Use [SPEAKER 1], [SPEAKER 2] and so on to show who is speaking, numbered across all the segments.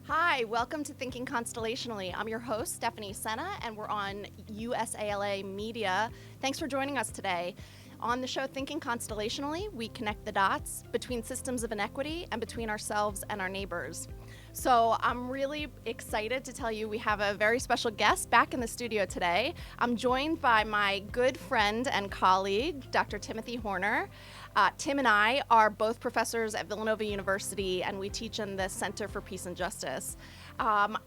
[SPEAKER 1] Hi, welcome to Thinking Constellationally. I'm your host, Stephanie Sena, and we're on USALA Media. Thanks for joining us today. On the show Thinking Constellationally, we connect the dots between systems of inequity and between ourselves and our neighbors. So I'm really excited to tell you we have a very special guest back in the studio today. I'm joined by my good friend and colleague, Dr. Timothy Horner. Tim and I are both professors at Villanova University, and we teach in the Center for Peace and Justice.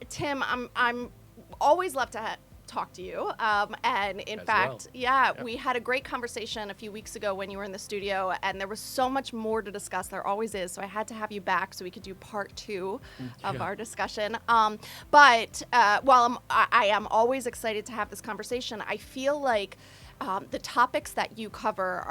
[SPEAKER 1] Tim, I'm always love to talk to you. And in
[SPEAKER 2] As well.
[SPEAKER 1] fact, yeah,
[SPEAKER 2] Yep.
[SPEAKER 1] we had a great conversation a few weeks ago when you were in the studio, and there was so much more to discuss. There always is. So I had to have you back so we could do part two of
[SPEAKER 2] Yeah.
[SPEAKER 1] our discussion. While I am always excited to have this conversation, I feel like the topics that you cover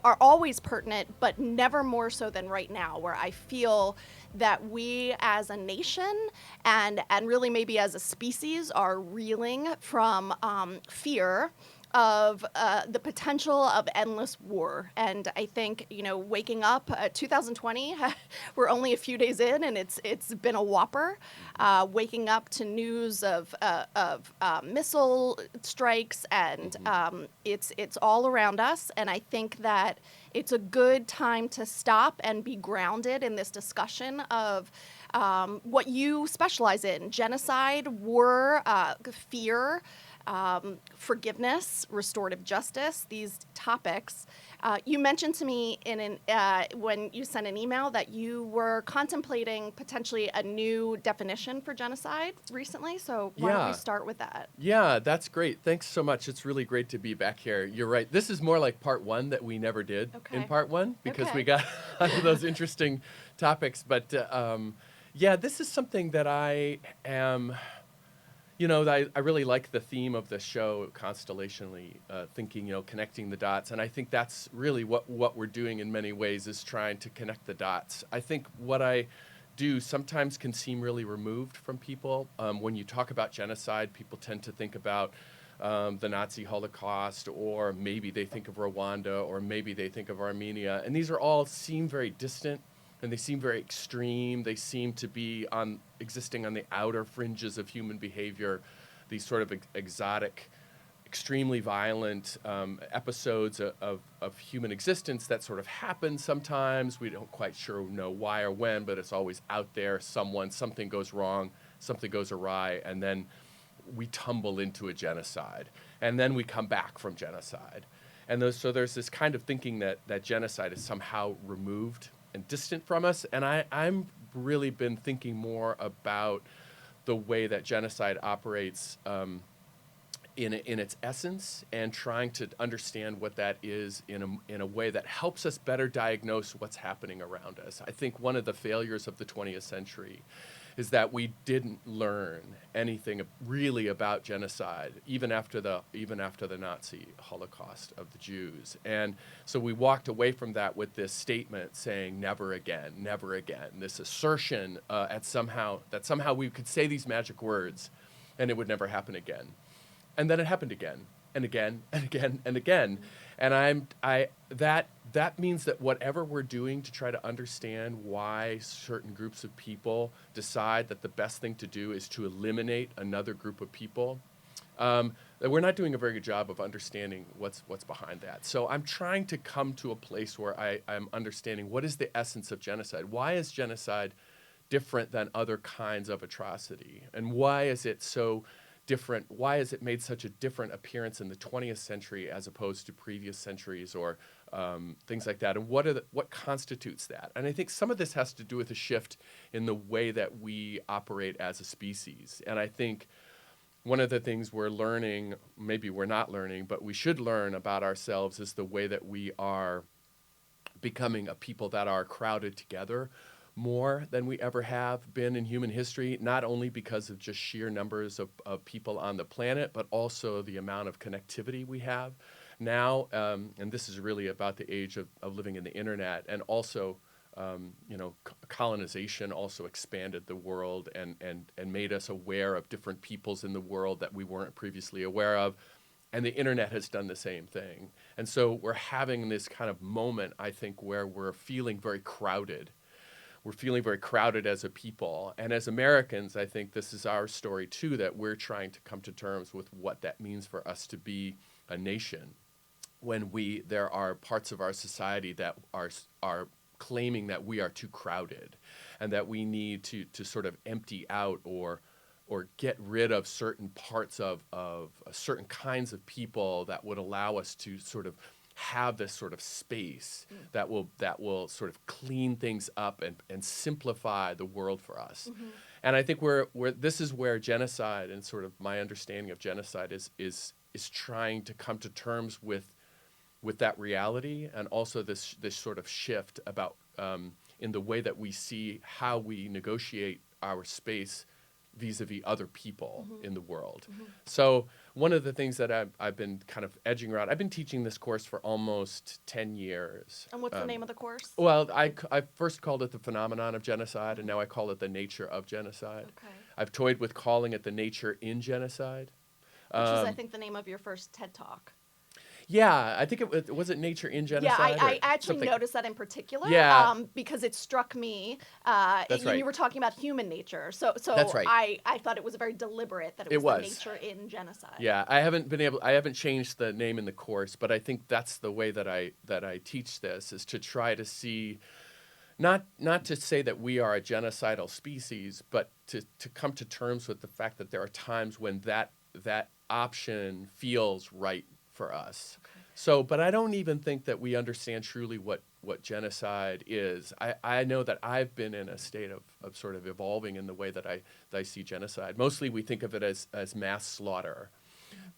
[SPEAKER 1] are always pertinent, but never more so than right now, where I feel that we as a nation and really maybe as a species are reeling from fear of the potential of endless war. And I think, waking up 2020, we're only a few days in, and it's been a whopper. Waking up to news of missile strikes, and it's all around us. And I think that it's a good time to stop and be grounded in this discussion of what you specialize in: genocide, war, fear, forgiveness, restorative justice, these topics. You mentioned to me when you sent an email that you were contemplating potentially a new definition for genocide recently. So why don't we
[SPEAKER 2] Yeah.
[SPEAKER 1] start with that?
[SPEAKER 2] Yeah, that's great. Thanks so much. It's really great to be back here. You're right. This is more like part one that we never did in
[SPEAKER 1] Okay.
[SPEAKER 2] part one because we
[SPEAKER 1] Okay.
[SPEAKER 2] got onto those interesting topics. But yeah, this is something that I am, I really like the theme of the show, Constellationally, thinking, connecting the dots. And I think that's really what we're doing in many ways is trying to connect the dots. I think what I do sometimes can seem really removed from people. When you talk about genocide, people tend to think about the Nazi Holocaust, or maybe they think of Rwanda, or maybe they think of Armenia. And these are all seem very distant, and they seem very extreme. They seem to be existing on the outer fringes of human behavior, these sort of exotic, extremely violent episodes of human existence that sort of happen sometimes. We don't quite sure know why or when, but it's always out there. Something goes wrong, something goes awry, and then we tumble into a genocide. And then we come back from genocide. So there's this kind of thinking that genocide is somehow removed and distant from us. And I'm really been thinking more about the way that genocide operates in its essence, and trying to understand what that is in a way that helps us better diagnose what's happening around us. I think one of the failures of the 20th century is that we didn't learn anything really about genocide, even after the Nazi Holocaust of the Jews. And so we walked away from that with this statement saying never again, never again. This assertion that somehow we could say these magic words and it would never happen again. And then it happened again and again and again and again. And that means that whatever we're doing to try to understand why certain groups of people decide that the best thing to do is to eliminate another group of people, that we're not doing a very good job of understanding what's behind that. So I'm trying to come to a place where I'm understanding what is the essence of genocide. Why is genocide different than other kinds of atrocity? And why is it so different? Why has it made such a different appearance in the 20th century as opposed to previous centuries, or things like that? And what constitutes that? And I think some of this has to do with a shift in the way that we operate as a species. And I think one of the things we're learning, maybe we're not learning, but we should learn about ourselves, is the way that we are becoming a people that are crowded together more than we ever have been in human history, not only because of just sheer numbers of people on the planet, but also the amount of connectivity we have now. And this is really about the age of living in the internet, and also colonization also expanded the world and made us aware of different peoples in the world that we weren't previously aware of. And the internet has done the same thing. And so we're having this kind of moment, I think, where we're feeling very crowded, we're feeling very crowded as a people. And as Americans, I think this is our story too, that we're trying to come to terms with what that means for us to be a nation. When there are parts of our society that are claiming that we are too crowded, and that we need to sort of empty out or get rid of certain parts of certain kinds of people that would allow us to sort of have this sort of space that will sort of clean things up and simplify the world for us. And I think this is where genocide, and sort of my understanding of genocide is trying to come to terms with that reality, and also this sort of shift about in the way that we see how we negotiate our space vis-a-vis other people in the world. So one of the things that I've been kind of edging around, I've been teaching this course for almost 10 years.
[SPEAKER 1] And what's the name of the course?
[SPEAKER 2] Well, I first called it the phenomenon of genocide, and now I call it the nature of genocide.
[SPEAKER 1] Okay.
[SPEAKER 2] I've toyed with calling it the nature in genocide.
[SPEAKER 1] Which is, I think, the name of your first TED Talk.
[SPEAKER 2] Yeah, I think it was Nature in Genocide.
[SPEAKER 1] Yeah, I actually
[SPEAKER 2] something?
[SPEAKER 1] noticed that in particular.
[SPEAKER 2] Yeah.
[SPEAKER 1] Because it struck me.
[SPEAKER 2] That's right.
[SPEAKER 1] You were talking about human nature, so
[SPEAKER 2] That's right.
[SPEAKER 1] I thought it was very deliberate that it was the nature in genocide.
[SPEAKER 2] Yeah, I haven't changed the name in the course, but I think that's the way that I teach this, is to try to see, not to say that we are a genocidal species, but to come to terms with the fact that there are times when that option feels right for us.
[SPEAKER 1] Okay.
[SPEAKER 2] So, but I don't even think that we understand truly what genocide is. I know that I've been in a state of sort of evolving in the way that I see genocide. Mostly we think of it as mass slaughter.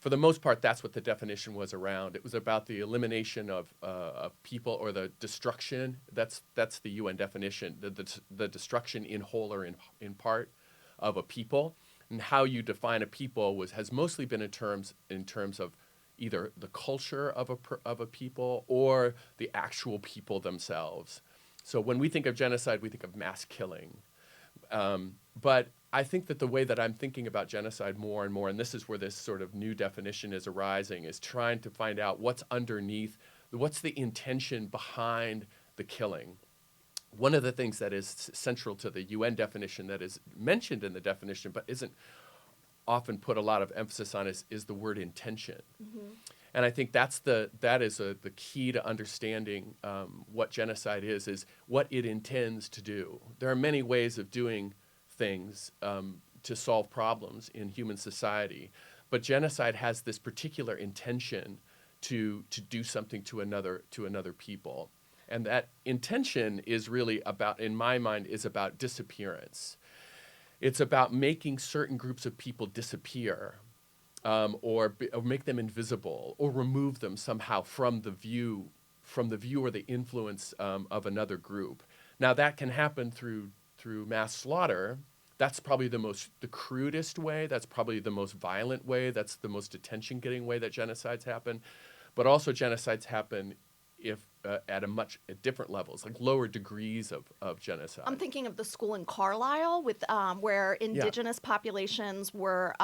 [SPEAKER 2] For the most part, that's what the definition was around. It was about the elimination of people, or the destruction. That's the UN definition, the destruction in whole or in part of a people. And how you define a people has mostly been in terms of either the culture of a people or the actual people themselves. So when we think of genocide, we think of mass killing. But I think that the way that I'm thinking about genocide more and more, and this is where this sort of new definition is arising, is trying to find out what's underneath, what's the intention behind the killing. One of the things that is central to the UN definition, that is mentioned in the definition but isn't often put a lot of emphasis on, is the word intention. And I think that is the key to understanding what genocide is what it intends to do. There are many ways of doing things to solve problems in human society, but genocide has this particular intention to do something to another people. And that intention is really about, in my mind, is about disappearance. It's about making certain groups of people disappear, or make them invisible, or remove them somehow from the view or the influence of another group. Now that can happen through mass slaughter. That's probably the crudest way. That's probably the most violent way. That's the most attention-getting way that genocides happen. But also genocides happen at different levels, like lower degrees of genocide.
[SPEAKER 1] I'm thinking of the school in Carlisle with where indigenous populations were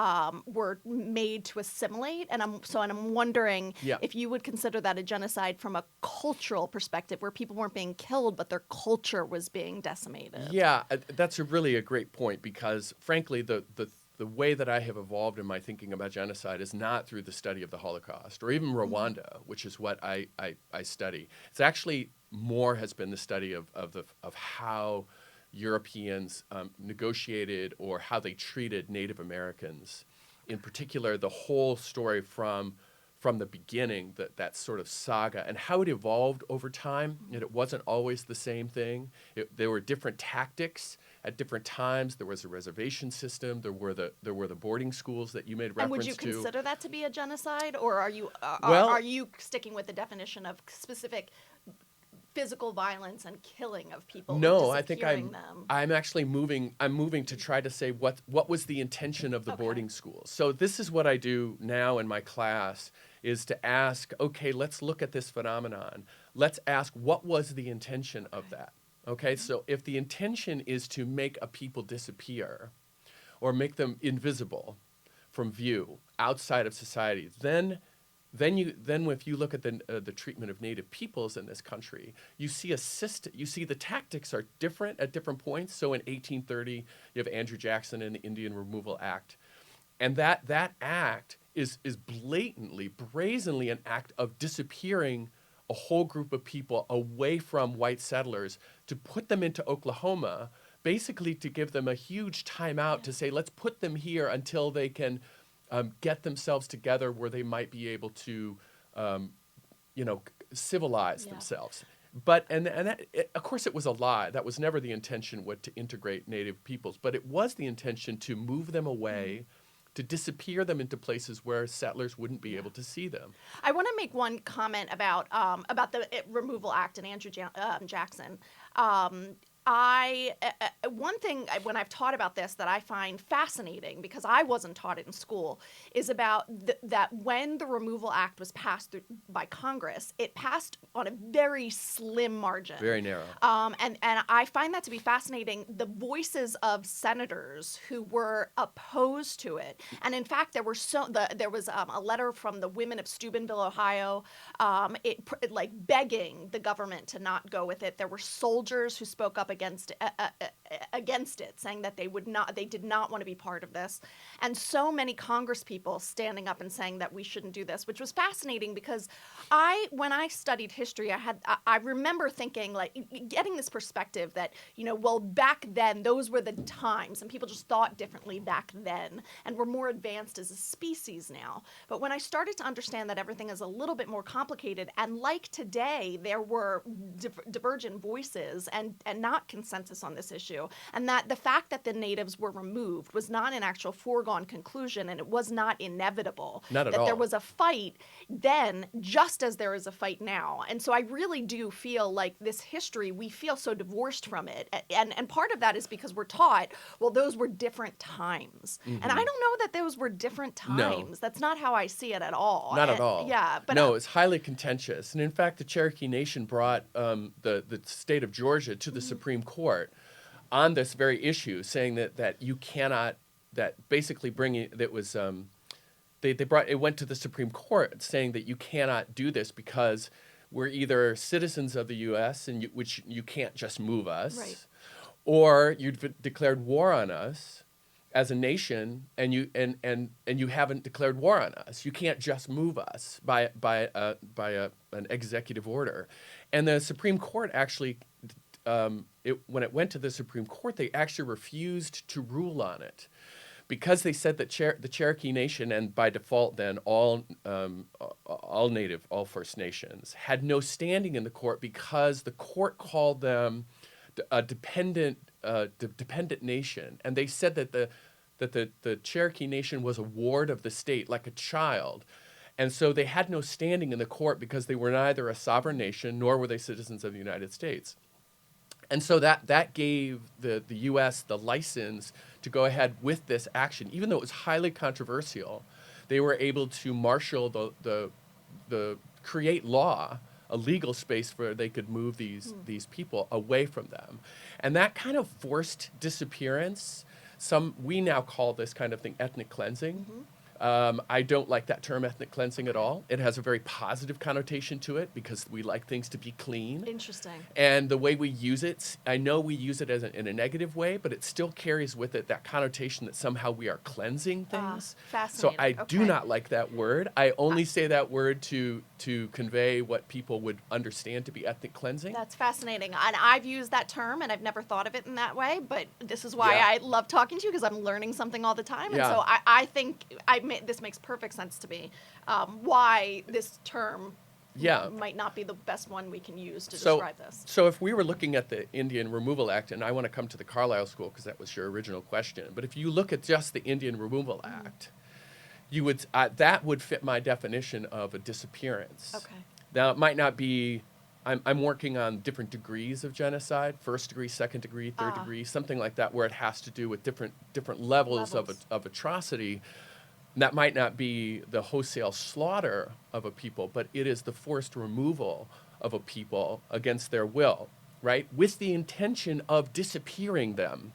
[SPEAKER 1] made to assimilate, and I'm wondering if you would consider that a genocide from a cultural perspective, where people weren't being killed, but their culture was being decimated.
[SPEAKER 2] Yeah, that's really a great point, because frankly, the way that I have evolved in my thinking about genocide is not through the study of the Holocaust or even Rwanda, which is what I study. It's actually has been the study of how Europeans negotiated, or how they treated Native Americans. In particular, the whole story from the beginning, that sort of saga, and how it evolved over time. And it wasn't always the same thing. There were different tactics at different times. There was a reservation system. There were the boarding schools that you made reference to.
[SPEAKER 1] And would you consider that to be a genocide, or are you sticking with the definition of specific physical violence and killing of people?
[SPEAKER 2] No, I think I'm actually moving to try to say what was the intention of the boarding schools. So this is what I do now in my class, is to ask, okay, let's look at this phenomenon. Let's ask, what was the intention of that? Okay, so if the intention is to make a people disappear or make them invisible from view outside of society, then then if you look at the treatment of Native peoples in this country, you see you see the tactics are different at different points. So in 1830, you have Andrew Jackson and the Indian Removal Act, and that act is blatantly, brazenly an act of disappearing a whole group of people away from white settlers to put them into Oklahoma, basically to give them a huge timeout to say, let's put them here until they can get themselves together where they might be able to, civilize themselves. But of course, it was a lie. That was never the intention, to integrate Native peoples. But it was the intention to move them away, to disappear them into places where settlers wouldn't be able to see them.
[SPEAKER 1] I want to make one comment about the Removal Act and Andrew Jackson. One thing when I've taught about this that I find fascinating, because I wasn't taught it in school, is about that when the Removal Act was passed by Congress, it passed on a very slim margin.
[SPEAKER 2] Very narrow.
[SPEAKER 1] And I find that to be fascinating. The voices of senators who were opposed to it, and in fact, there was a letter from the women of Steubenville, Ohio, begging the government to not go with it. There were soldiers who spoke up against it, saying that they did not want to be part of this, and so many Congress people standing up and saying that we shouldn't do this, which was fascinating because when I studied history, I remember thinking, getting this perspective that back then those were the times, and people just thought differently back then, and we're more advanced as a species now. But when I started to understand that everything is a little bit more complicated, and like today, there were divergent voices and not consensus on this issue, and that the fact that the natives were removed was not an actual foregone conclusion, and it was not inevitable.
[SPEAKER 2] Not at
[SPEAKER 1] that
[SPEAKER 2] all.
[SPEAKER 1] There was a fight then, just as there is a fight now. And so I really do feel like this history, we feel so divorced from it, and part of that is because we're taught, well, those were different times, and I don't know that those were different times.
[SPEAKER 2] No.
[SPEAKER 1] That's not how I see it at all.
[SPEAKER 2] Not at all.
[SPEAKER 1] Yeah, but
[SPEAKER 2] no, it's highly contentious, and in fact, the Cherokee Nation brought the state of Georgia to the Supreme Court on this very issue, saying that you cannot, that basically bringing that was it went to the Supreme Court saying that you cannot do this because we're either citizens of the U.S. and which you can't just move us,
[SPEAKER 1] right,
[SPEAKER 2] or you've declared war on us as a nation, and you haven't declared war on us. You can't just move us by an executive order. And the Supreme Court actually, when it went to the Supreme Court, they actually refused to rule on it, because they said that the Cherokee Nation, and by default then all First Nations, had no standing in the court because the court called them a dependent nation, and they said that the Cherokee Nation was a ward of the state, like a child. And so they had no standing in the court because they were neither a sovereign nation nor were they citizens of the United States. And so that gave the U.S. the license to go ahead with this action. Even though it was highly controversial, they were able to marshal the create law, a legal space where they could move these people away from them. And that kind of forced disappearance, we now call this kind of thing ethnic cleansing. I don't like that term, ethnic cleansing, at all. It has a very positive connotation to it because we like things to be clean.
[SPEAKER 1] Interesting.
[SPEAKER 2] And the way we use it, I know we use it in a negative way, but it still carries with it that connotation that somehow we are cleansing things.
[SPEAKER 1] Fascinating.
[SPEAKER 2] So I do not like that word. I only say that word to convey what people would understand to be ethnic cleansing.
[SPEAKER 1] That's fascinating. And I've used that term, and I've never thought of it in that way, but this is why I love talking to you, because I'm learning something all the time. And so I think this makes perfect sense to me, why this term might not be the best one we can use to describe this.
[SPEAKER 2] So if we were looking at the Indian Removal Act, and I want to come to the Carlisle School because that was your original question, but if you look at just the Indian Removal Act, you would that would fit my definition of a disappearance.
[SPEAKER 1] Okay.
[SPEAKER 2] Now, it might not be, I'm working on different degrees of genocide, first degree, second degree, third degree, something like that, where it has to do with different levels. Of atrocity. That might not be the wholesale slaughter of a people, but it is the forced removal of a people against their will, right? With the intention of disappearing them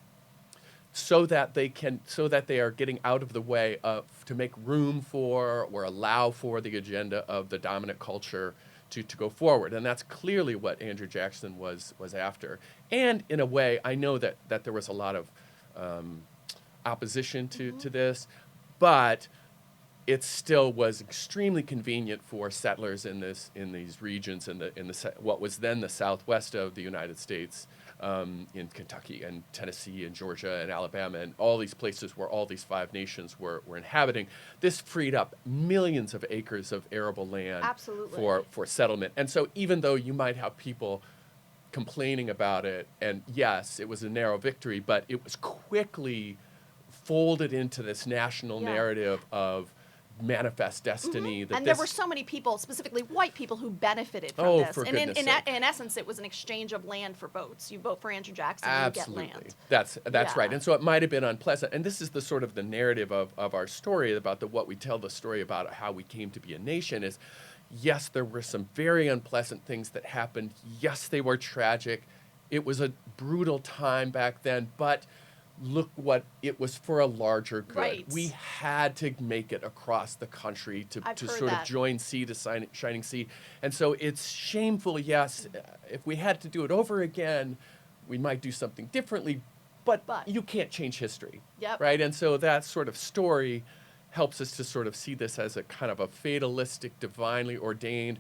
[SPEAKER 2] so that they are getting out of the way of to make room for or allow for the agenda of the dominant culture to go forward. And that's clearly what Andrew Jackson was after. And in a way, I know that there was a lot of opposition to this, but it still was extremely convenient for settlers in these regions in the what was then the southwest of the United States, in Kentucky and Tennessee and Georgia and Alabama and all these places where all these five nations were inhabiting. This freed up millions of acres of arable land
[SPEAKER 1] Absolutely.
[SPEAKER 2] for settlement. And so even though you might have people complaining about it, and yes, it was a narrow victory, but it was quickly folded into this national narrative of manifest destiny. That
[SPEAKER 1] And there were so many people, specifically white people, who benefited from this.
[SPEAKER 2] For
[SPEAKER 1] And
[SPEAKER 2] goodness
[SPEAKER 1] in
[SPEAKER 2] sake.
[SPEAKER 1] essence, it was an exchange of land for votes. You vote for Andrew Jackson,
[SPEAKER 2] Absolutely.
[SPEAKER 1] you get land.
[SPEAKER 2] That's right. And so it might have been unpleasant. And this is the sort of the narrative of our story about what we tell the story about how we came to be a nation is, yes, there were some very unpleasant things that happened. Yes, they were tragic. It was a brutal time back then, but look what it was for a larger good.
[SPEAKER 1] Right.
[SPEAKER 2] We had to make it across the country to
[SPEAKER 1] I've heard
[SPEAKER 2] sort
[SPEAKER 1] that.
[SPEAKER 2] of join sea to shining sea. And so it's shameful, yes. If we had to do it over again, we might do something differently, but you can't change history.
[SPEAKER 1] Yep.
[SPEAKER 2] Right? And so that sort of story helps us to sort of see this as a kind of a fatalistic, divinely ordained,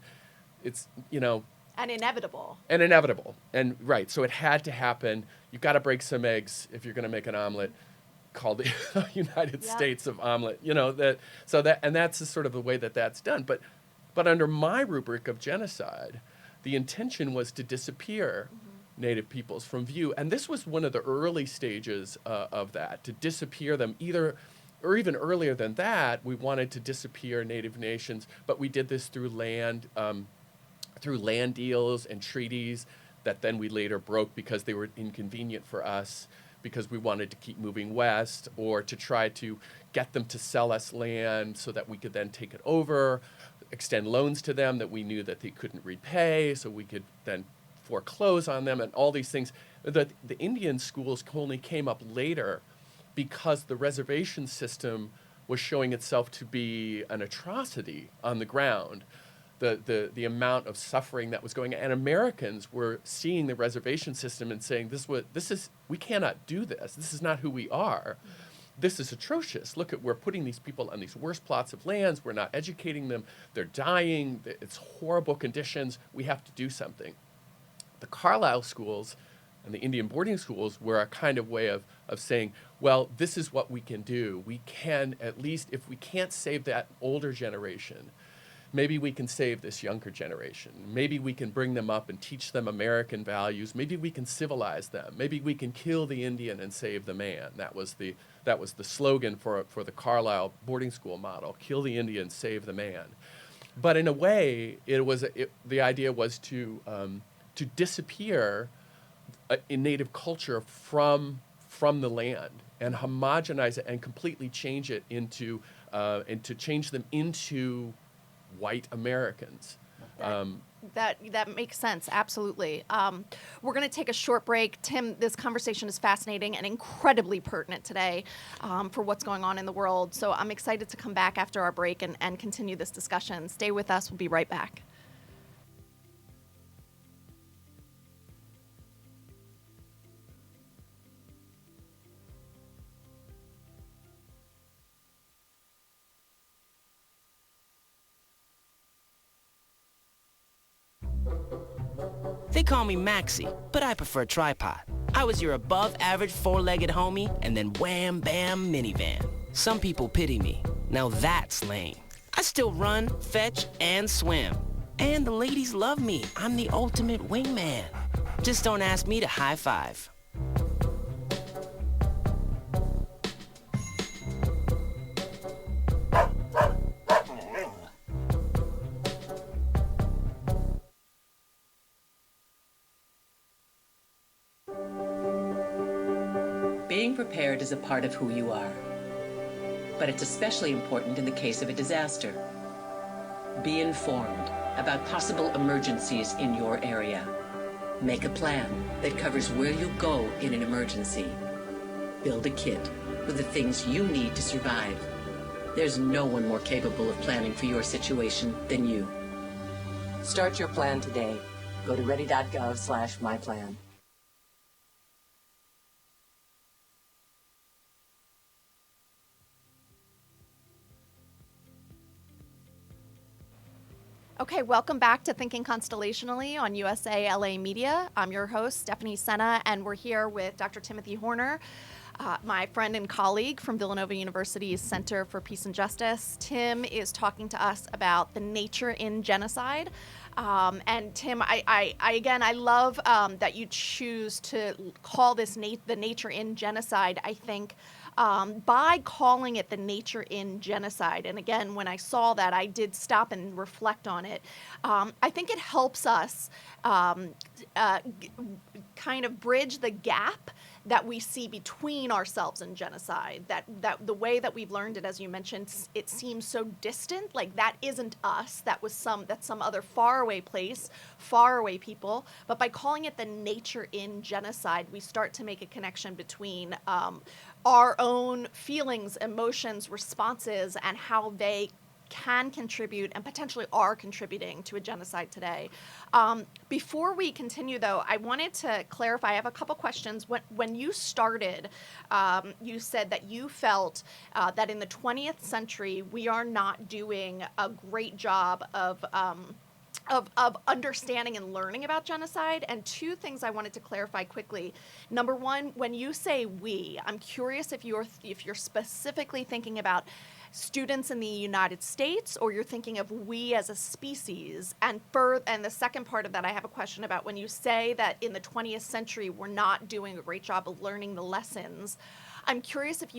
[SPEAKER 2] it's,
[SPEAKER 1] And inevitable.
[SPEAKER 2] and inevitable. And right, so it had to happen. You've got to break some eggs if you're going to make an omelet. Called the United States of omelet. That's the sort of the way that's done. But under my rubric of genocide, the intention was to disappear Native peoples from view, and this was one of the early stages of that, to disappear them or even earlier than that. We wanted to disappear Native nations, but we did this through land deals and treaties that then we later broke because they were inconvenient for us, because we wanted to keep moving west, or to try to get them to sell us land so that we could then take it over, extend loans to them that we knew that they couldn't repay, so we could then foreclose on them, and all these things. The Indian schools only came up later because the reservation system was showing itself to be an atrocity on the ground. The amount of suffering that was going on, and Americans were seeing the reservation system and saying, we cannot do this. This is not who we are. This is atrocious. Look we're putting these people on these worst plots of lands. We're not educating them. They're dying. It's horrible conditions. We have to do something. The Carlisle schools and the Indian boarding schools were a kind of way of saying, well, this is what we can do. We can, at least, if we can't save that older generation, maybe we can save this younger generation. Maybe we can bring them up and teach them American values. Maybe we can civilize them. Maybe we can kill the Indian and save the man. That was the slogan for the Carlisle boarding school model: kill the Indian, save the man. But in a way, the idea was to disappear in Native culture from the land and homogenize it and completely change it into change them into white Americans.
[SPEAKER 1] That makes sense, absolutely. We're going to take a short break. Tim, this conversation is fascinating and incredibly pertinent today for what's going on in the world. So I'm excited to come back after our break and continue this discussion. Stay with us. We'll be right back.
[SPEAKER 3] They call me Maxie, but I prefer tripod. I was your above-average four-legged homie, and then wham-bam minivan. Some people pity me. Now that's lame. I still run, fetch, and swim. And the ladies love me. I'm the ultimate wingman. Just don't ask me to high five.
[SPEAKER 4] Being prepared is a part of who you are, but it's especially important in the case of a disaster. Be informed about possible emergencies in your area. Make a plan that covers where you'll go in an emergency. Build a kit with the things you need to survive. There's no one more capable of planning for your situation than you. Start your plan today. Go to ready.gov/myplan.
[SPEAKER 1] Okay, welcome back to Thinking Constellationally on USA LA Media. I'm your host, Stephanie Sena, and we're here with Dr. Timothy Horner, my friend and colleague from Villanova University's Center for Peace and Justice. Tim is talking to us about the nature in genocide. And Tim, I love that you choose to call this the nature in genocide. I think by calling it the nature in genocide, and again, when I saw that, I did stop and reflect on it. I think it helps us kind of bridge the gap that we see between ourselves and genocide. That the way that we've learned it, as you mentioned, it seems so distant. Like that isn't us. That's some other faraway place, faraway people. But by calling it the nature in genocide, we start to make a connection between our own feelings, emotions, responses, and how they can contribute and potentially are contributing to a genocide today. Before we continue, though, I wanted to clarify. I have a couple questions. When you started, you said that you felt that in the 20th century, we are not doing a great job of understanding and learning about genocide. And two things I wanted to clarify quickly. Number one, when you say we, I'm curious if you're specifically thinking about students in the United States, or you're thinking of we as a species. And the second part of that, I have a question about when you say that in the 20th century we're not doing a great job of learning the lessons. I'm curious if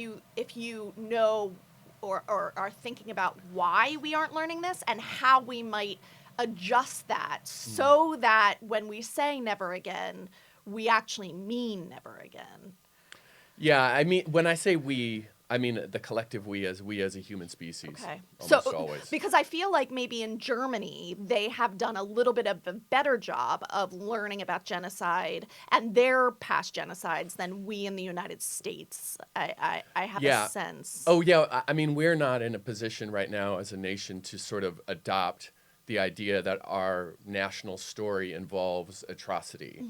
[SPEAKER 1] you know or are thinking about why we aren't learning this and how we might adjust that so that when we say never again, we actually mean never again.
[SPEAKER 2] Yeah, I mean, when I say we, I mean the collective we as a human species.
[SPEAKER 1] Okay.
[SPEAKER 2] Almost
[SPEAKER 1] So,
[SPEAKER 2] always.
[SPEAKER 1] because I feel like maybe in Germany, they have done a little bit of a better job of learning about genocide and their past genocides than we in the United States. I have a sense.
[SPEAKER 2] Oh, yeah. I mean, we're not in a position right now as a nation to sort of adopt the idea that our national story involves atrocity.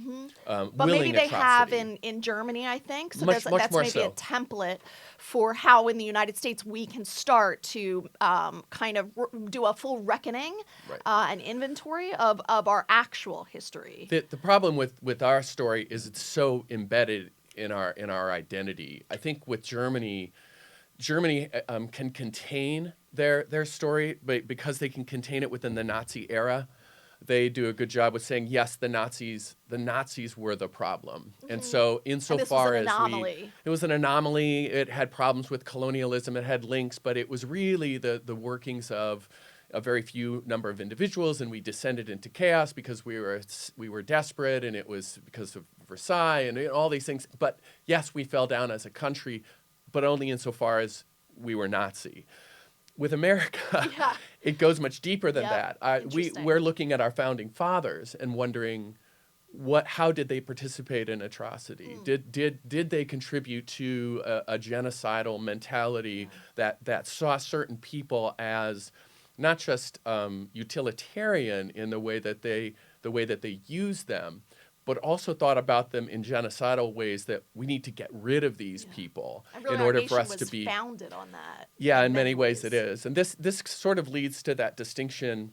[SPEAKER 1] But maybe they have in Germany, I think. So
[SPEAKER 2] much
[SPEAKER 1] that's
[SPEAKER 2] more
[SPEAKER 1] maybe
[SPEAKER 2] so.
[SPEAKER 1] a template for how in the United States we can start to kind of do a full reckoning, an inventory of our actual history.
[SPEAKER 2] The problem with our story is it's so embedded in our identity. I think with Germany can contain their story, but because they can contain it within the Nazi era, they do a good job with saying, yes, the Nazis were the problem. And so insofar as it was an anomaly, it had problems with colonialism, it had links, but it was really the workings of a very few number of individuals, and we descended into chaos because we were desperate, and it was because of Versailles and all these things. But yes, we fell down as a country, but only insofar as we were Nazi. With America, it goes much deeper than that. We're looking at our founding fathers and wondering how did they participate in atrocity? Did they contribute to a genocidal mentality that saw certain people as not just utilitarian in the way that they used them, but also thought about them in genocidal ways that we need to get rid of these people in order for us to be
[SPEAKER 1] founded on that.
[SPEAKER 2] Yeah, in many ways it is. And this sort of leads to that distinction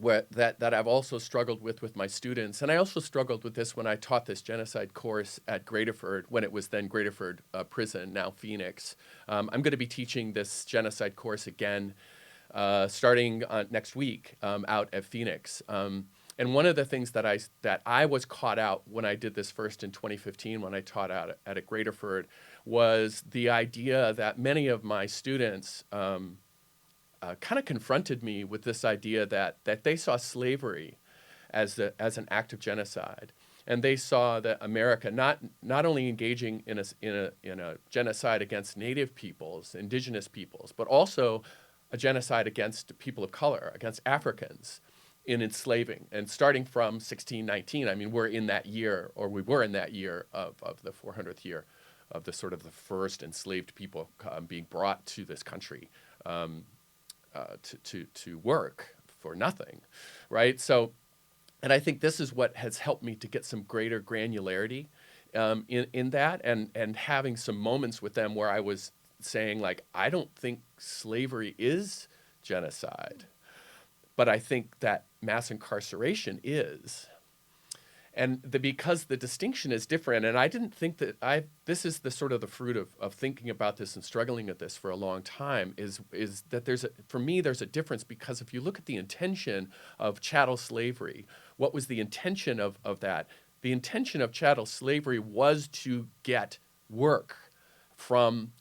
[SPEAKER 2] that I've also struggled with my students. And I also struggled with this when I taught this genocide course at Graterford, when it was then Graterford Prison, now Phoenix. I'm going to be teaching this genocide course again starting next week out at Phoenix. And one of the things that I was caught out when I did this first in 2015, when I taught out at a Graterford, was the idea that many of my students kind of confronted me with this idea that they saw slavery as an act of genocide, and they saw that America not only engaging in a genocide against Native peoples, indigenous peoples, but also a genocide against people of color, against Africans, in enslaving. And starting from 1619, I mean, we were in that year of the 400th year of the sort of the first enslaved people being brought to this country to work for nothing, right? So, and I think this is what has helped me to get some greater granularity in that, and having some moments with them where I was saying, like, I don't think slavery is genocide, but I think that mass incarceration is. And because the distinction is different, and I didn't think that this is the sort of the fruit of thinking about this and struggling with this for a long time, is that for me, there's a difference, because if you look at the intention of chattel slavery, what was the intention of that? The intention of chattel slavery was to get work from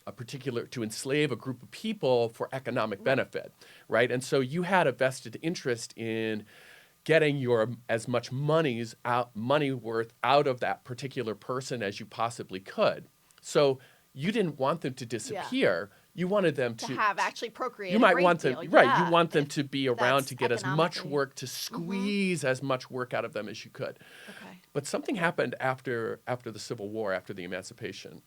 [SPEAKER 2] to enslave a group of people for economic benefit, right? And so you had a vested interest in getting as much money worth out of that particular person as you possibly could. So you didn't want them to disappear. Yeah. You wanted them to
[SPEAKER 1] have actually procreated.
[SPEAKER 2] You might want them, right? Yeah. You want them to be around
[SPEAKER 1] That's
[SPEAKER 2] to get as much work, to squeeze as much work out of them as you could.
[SPEAKER 1] Okay.
[SPEAKER 2] But something happened after the Civil War, after the emancipation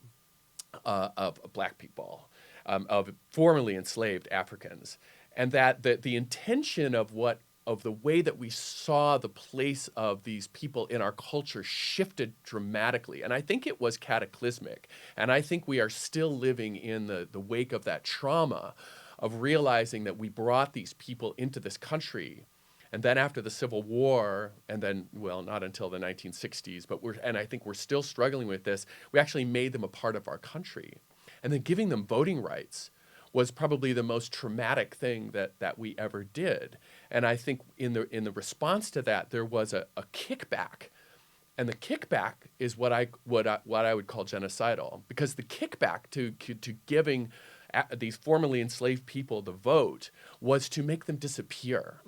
[SPEAKER 2] of black people, of formerly enslaved Africans, and that the intention of the way that we saw the place of these people in our culture shifted dramatically. And I think it was cataclysmic. And I think we are still living in the wake of that trauma of realizing that we brought these people into this country. And then after the Civil War, and then, well, not until the 1960s, and I think we're still struggling with this, we actually made them a part of our country. And then giving them voting rights was probably the most traumatic thing that we ever did. And I think in the response to that, there was a kickback. And the kickback is what I would call genocidal, because the kickback to giving these formerly enslaved people the vote was to make them disappear.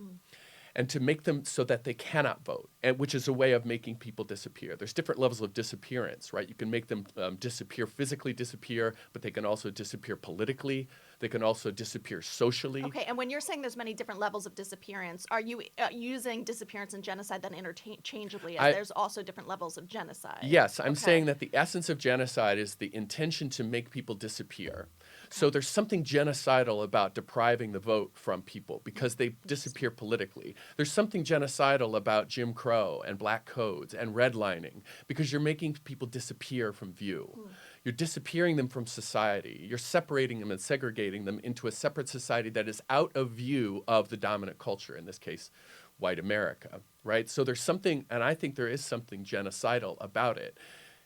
[SPEAKER 2] And to make them so that they cannot vote, which is a way of making people disappear. There's different levels of disappearance, right? You can make them physically disappear, but they can also disappear politically. They can also disappear socially.
[SPEAKER 1] Okay, and when you're saying there's many different levels of disappearance, are you using disappearance and genocide then interchangeably, as there's also different levels of genocide?
[SPEAKER 2] Yes, I'm saying that the essence of genocide is the intention to make people disappear. So there's something genocidal about depriving the vote from people because they disappear politically. There's something genocidal about Jim Crow and black codes and redlining because you're making people disappear from view. You're disappearing them from society. You're separating them and segregating them into a separate society that is out of view of the dominant culture, in this case, white America, right? So there's something, and I think there is something genocidal about it.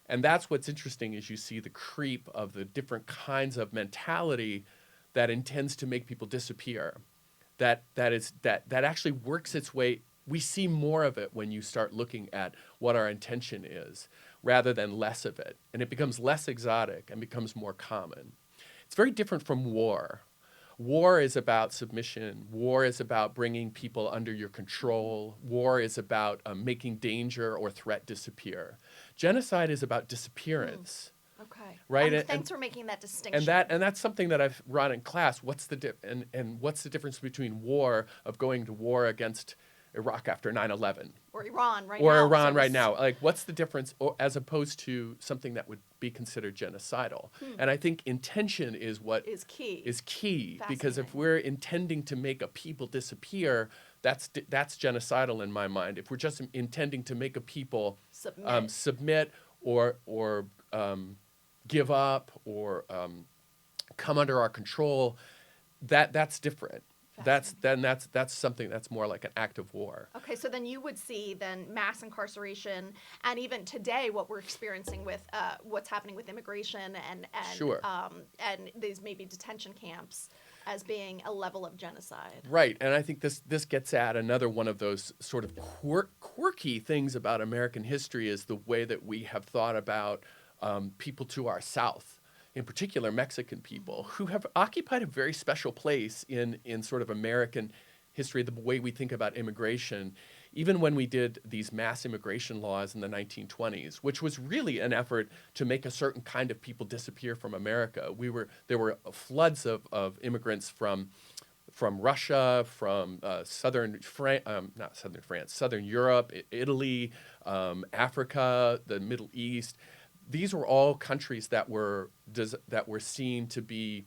[SPEAKER 2] And that's what's interesting, is you see the creep of the different kinds of mentality that intends to make people disappear. That actually works its way. We see more of it when you start looking at what our intention is, rather than less of it. And it becomes less exotic and becomes more common. It's very different from war. War is about submission. War is about bringing people under your control. War is about making danger or threat disappear. Genocide is about disappearance.
[SPEAKER 1] Okay.
[SPEAKER 2] Right.
[SPEAKER 1] Thanks for making that distinction.
[SPEAKER 2] And that's something that I've run in class. What's the difference between war, of going to war against Iraq after 9/11,
[SPEAKER 1] or Iran right
[SPEAKER 2] or
[SPEAKER 1] now,
[SPEAKER 2] Iran right now? Like, what's the difference, as opposed to something that would be considered genocidal? And I think intention is what
[SPEAKER 1] is key.
[SPEAKER 2] Because if we're intending to make a people disappear, that's genocidal in my mind. If we're just intending to make a people submit or give up or come under our control, that's different. That's something that's more like an act of war.
[SPEAKER 1] Okay, so then you would see mass incarceration, and even today what we're experiencing with what's happening with immigration and
[SPEAKER 2] Sure.
[SPEAKER 1] And these maybe detention camps as being a level of genocide.
[SPEAKER 2] Right, and I think this gets at another one of those sort of quirky things about American history, is the way that we have thought about people to our south, in particular Mexican people, who have occupied a very special place in sort of American history, the way we think about immigration. Even when we did these mass immigration laws in the 1920s, which was really an effort to make a certain kind of people disappear from America. There were floods of immigrants from Russia, from southern Europe, Italy, Africa, the Middle East. these were all countries that were seen to be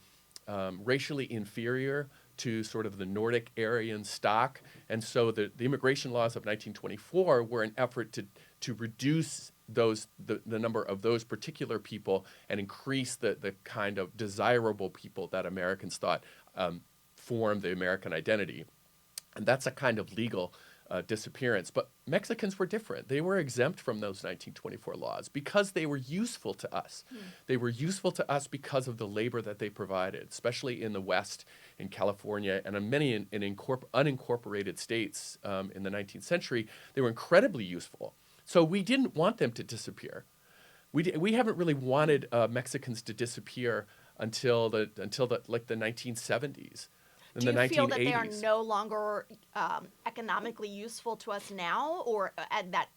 [SPEAKER 2] racially inferior to sort of the Nordic Aryan stock. And so the immigration laws of 1924 were an effort to reduce the number of those particular people and increase the kind of desirable people that Americans thought formed the American identity. And that's a kind of legal disappearance. But Mexicans were different. They were exempt from those 1924 laws because they were useful to us. They were useful to us because of the labor that they provided, especially in the West, in California, and in many unincorporated states in the 19th century. They were incredibly useful. So we didn't want them to disappear. We haven't really wanted Mexicans to disappear until the 1970s. In
[SPEAKER 1] Do
[SPEAKER 2] the
[SPEAKER 1] you feel that
[SPEAKER 2] 1980s.
[SPEAKER 1] they are no longer economically useful to us now, or that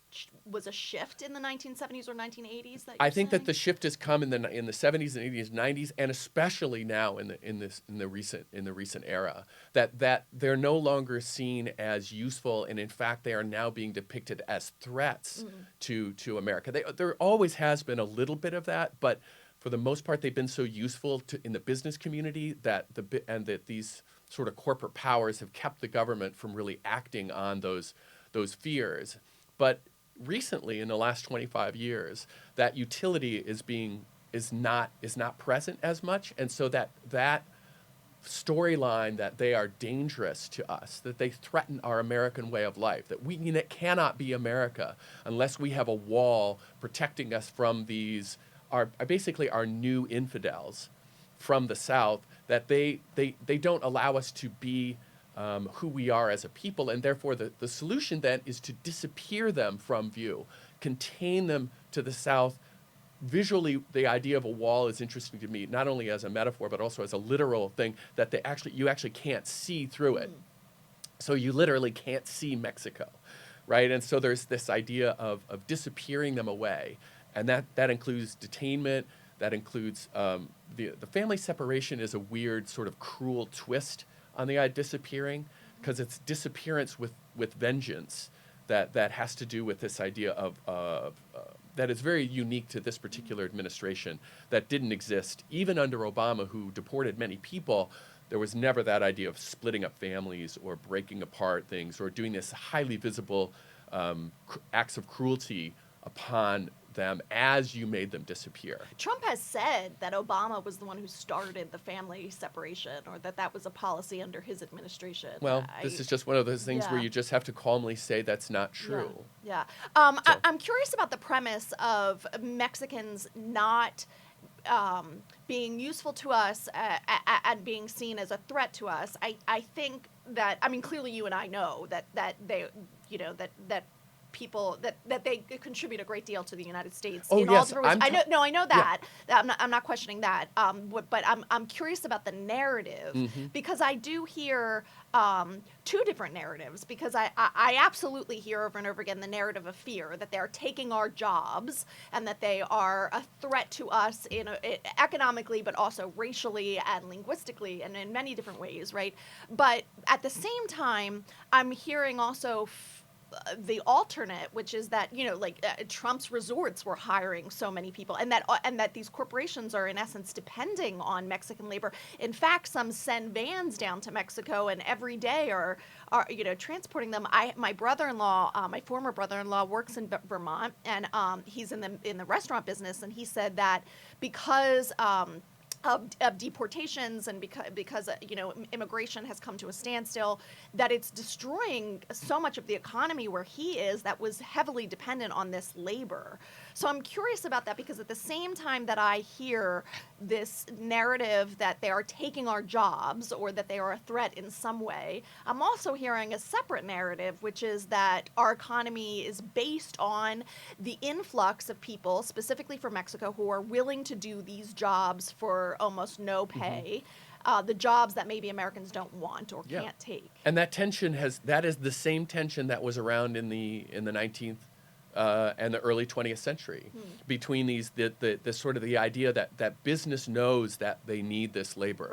[SPEAKER 1] was a shift in the 1970s or 1980s?
[SPEAKER 2] I think that the shift has come in the 70s and 80s, 90s, and especially now in the recent era. That they're no longer seen as useful, and in fact, they are now being depicted as threats to America. There always has been a little bit of that, but for the most part, they've been so useful in the business community that these sort of corporate powers have kept the government from really acting on those fears. But recently, in the last 25 years, that utility is not present as much, and so that storyline that they are dangerous to us, that they threaten our American way of life, that it cannot be America unless we have a wall protecting us from these basically our new infidels from the South, that they don't allow us to be who we are as a people, and therefore the solution then is to disappear them from view, contain them to the South. Visually, the idea of a wall is interesting to me, not only as a metaphor, but also as a literal thing, that you actually can't see through it. So you literally can't see Mexico, right? And so there's this idea of disappearing them away, and that includes detainment. That includes the family separation is a weird sort of cruel twist on the idea of disappearing, because it's disappearance with vengeance that has to do with this idea of that is very unique to this particular administration that didn't exist. Even under Obama, who deported many people, there was never that idea of splitting up families or breaking apart things or doing this highly visible acts of cruelty upon them as you made them disappear.
[SPEAKER 1] Trump has said that Obama was the one who started the family separation, or that was a policy under his administration.
[SPEAKER 2] Well, this is just one of those things where
[SPEAKER 1] Yeah.
[SPEAKER 2] you just have to calmly say that's not true.
[SPEAKER 1] Yeah.
[SPEAKER 2] So-
[SPEAKER 1] I'm curious about the premise of Mexicans not being useful to us and being seen as a threat to us. I think that, I mean, clearly you and I know that they, that people that they contribute a great deal to the United States
[SPEAKER 2] Oh,
[SPEAKER 1] in all
[SPEAKER 2] yes,
[SPEAKER 1] different ways. I know that.
[SPEAKER 2] Yeah.
[SPEAKER 1] I'm not questioning that. But I'm curious about the narrative, because I do hear two different narratives, because I absolutely hear over and over again the narrative of fear, that they're taking our jobs and that they are a threat to us economically, but also racially and linguistically and in many different ways, right? But at the same time, I'm hearing also the alternate, which is that Trump's resorts were hiring so many people, and that these corporations are in essence depending on Mexican labor. In fact, some send vans down to Mexico, and every day are transporting them. My brother-in-law, my former brother-in-law, works in Vermont, and he's in the restaurant business, and he said that because of deportations and because immigration has come to a standstill, that it's destroying so much of the economy where he is that was heavily dependent on this labor. So I'm curious about that, because at the same time that I hear this narrative that they are taking our jobs or that they are a threat in some way, I'm also hearing a separate narrative, which is that our economy is based on the influx of people, specifically from Mexico, who are willing to do these jobs for almost no pay, the jobs that maybe Americans don't want or can't take.
[SPEAKER 2] And that tension that is the same tension that was around in the 19th and the early 20th century, between the sort of the idea that business knows that they need this labor.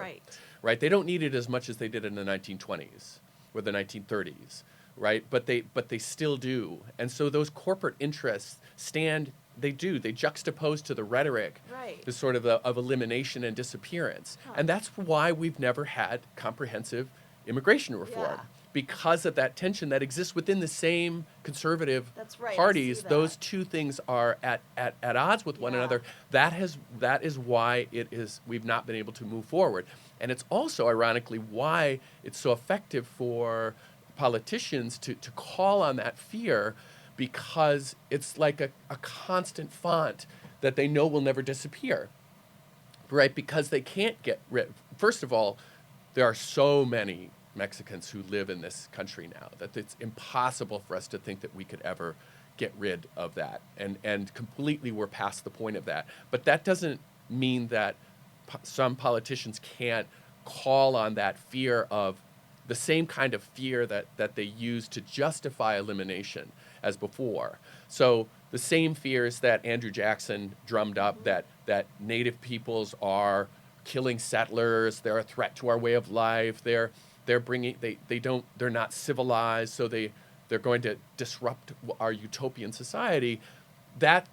[SPEAKER 2] Right. They don't need it as much as they did in the 1920s or the 1930s, right? But they still do. And so those corporate interests stand They do. They juxtapose to the rhetoric
[SPEAKER 1] Right.
[SPEAKER 2] the sort of elimination and disappearance. And that's why we've never had comprehensive immigration reform.
[SPEAKER 1] Yeah.
[SPEAKER 2] Because of that tension that exists within the same conservative
[SPEAKER 1] That's right, I
[SPEAKER 2] parties,
[SPEAKER 1] see that.
[SPEAKER 2] those two things are at odds with one
[SPEAKER 1] Yeah.
[SPEAKER 2] another. That is why we've not been able to move forward. And it's also ironically why it's so effective for politicians to call on that fear, because it's like a constant font that they know will never disappear, right? Because they can't get rid. First of all, there are so many Mexicans who live in this country now that it's impossible for us to think that we could ever get rid of that. And completely we're past the point of that. But that doesn't mean that some politicians can't call on that fear of the same kind of fear that they use to justify elimination as before. So the same fears that Andrew Jackson drummed up, that Native peoples are killing settlers, they're a threat to our way of life, they're not civilized, so they're going to disrupt our utopian society. That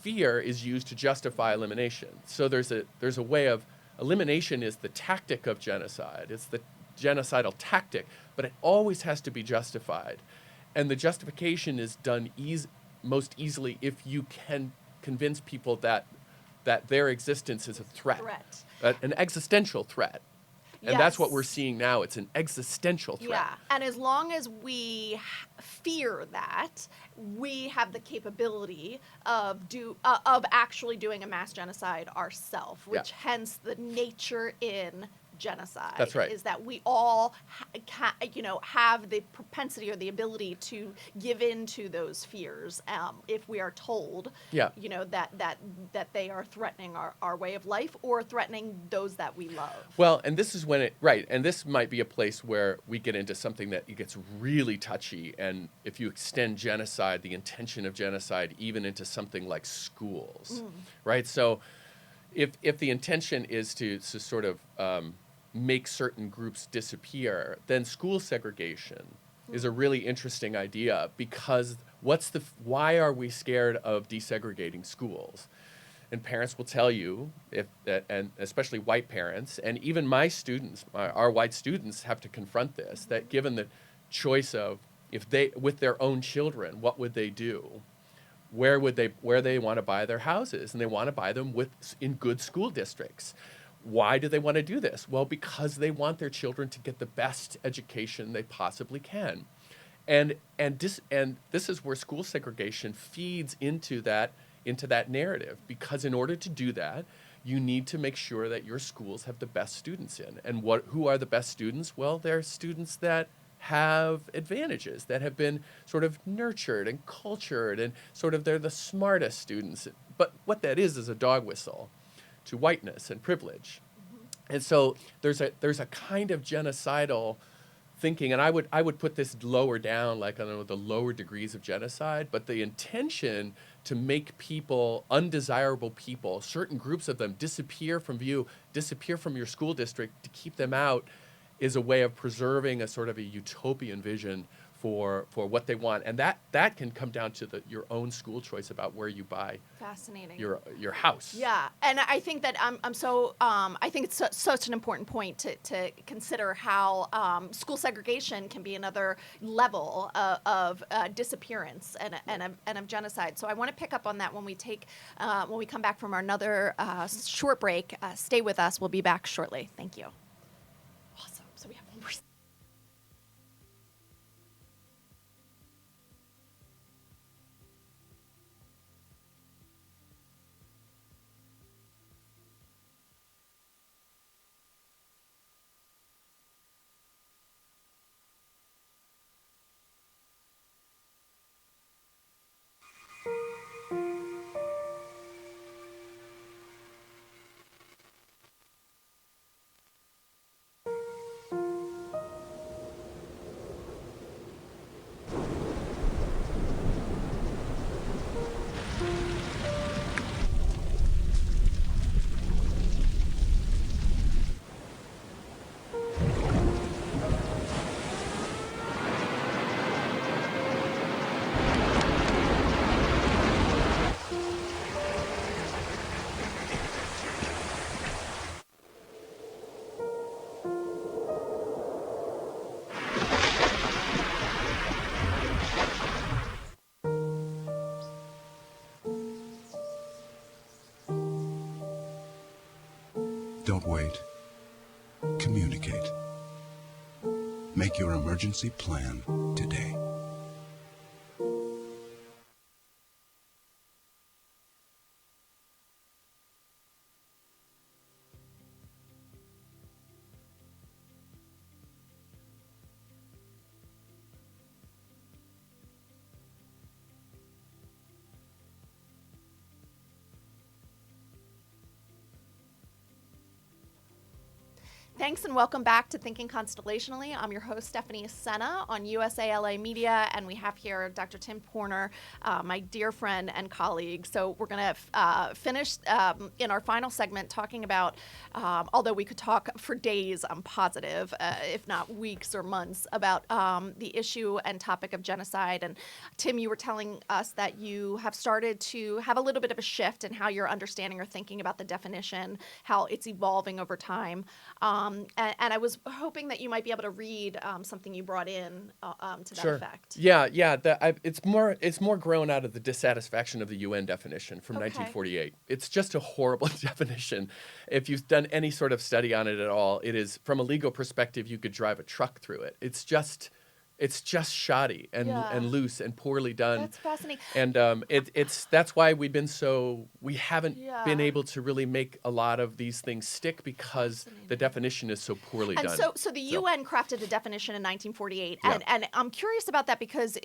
[SPEAKER 2] fear is used to justify elimination. So there's a way of elimination is the tactic of genocide. It's the genocidal tactic, but it always has to be justified. And the justification is done most easily if you can convince people that their existence is a threat. An existential threat. And that's what we're seeing now. It's an existential threat.
[SPEAKER 1] Yeah, and as long as we fear that, we have the capability of actually doing a mass genocide ourselves, which hence the nature in genocide.
[SPEAKER 2] That's right.
[SPEAKER 1] Is that we all have the propensity or the ability to give in to those fears if we are told that they are threatening our way of life or threatening those that we love.
[SPEAKER 2] Well, and this is when and this might be a place where we get into something that it gets really touchy, and if you extend genocide, the intention of genocide, even into something like schools, right? So if the intention is to sort of make certain groups disappear, then school segregation is a really interesting idea, because why are we scared of desegregating schools? And parents will tell you, and especially white parents, and even my students, our white students have to confront this, that given the choice of with their own children, what would they do? Where they want to buy their houses, and they want to buy them in good school districts. Why do they want to do this? Well, because they want their children to get the best education they possibly can. And this is where school segregation feeds into that narrative, because in order to do that, you need to make sure that your schools have the best students in. And who are the best students? Well, they're students that have advantages, that have been sort of nurtured and cultured, and sort of they're the smartest students. But what that is a dog whistle to whiteness and privilege. And so there's a kind of genocidal thinking, and I would put this lower down, like, I don't know, the lower degrees of genocide, but the intention to make people, undesirable people, certain groups of them, disappear from view, disappear from your school district, to keep them out, is a way of preserving a sort of a utopian vision for what they want. And that can come down to your own school choice about where you buy
[SPEAKER 1] Fascinating.
[SPEAKER 2] your house.
[SPEAKER 1] Yeah, and I think that I think it's such an important point to consider how school segregation can be another level of disappearance and of genocide. So I want to pick up on that when we come back from another short break. Stay with us. We'll be back shortly. Thank you. Awesome. So we have one more.
[SPEAKER 5] Don't wait. Communicate. Make your emergency plan today.
[SPEAKER 1] Thanks and welcome back to Thinking Constellationally. I'm your host, Stephanie Sena on USALA Media, and we have here Dr. Tim Porner, my dear friend and colleague. So we're going to finish in our final segment talking about, although we could talk for days, I'm positive, if not weeks or months, about the issue and topic of genocide. And Tim, you were telling us that you have started to have a little bit of a shift in how you're understanding or thinking about the definition, how it's evolving over time. And I was hoping that you might be able to read something you brought in to that effect.
[SPEAKER 2] Yeah. It's more grown out of the dissatisfaction of the UN definition from 1948. It's just a horrible definition. If you've done any sort of study on it at all, it is, from a legal perspective, you could drive a truck through it. It's just shoddy and loose and poorly done.
[SPEAKER 1] That's fascinating.
[SPEAKER 2] And that's why we haven't been able to really make a lot of these things stick, because the definition is so poorly done.
[SPEAKER 1] And so the UN crafted a definition in 1948, and I'm curious about that because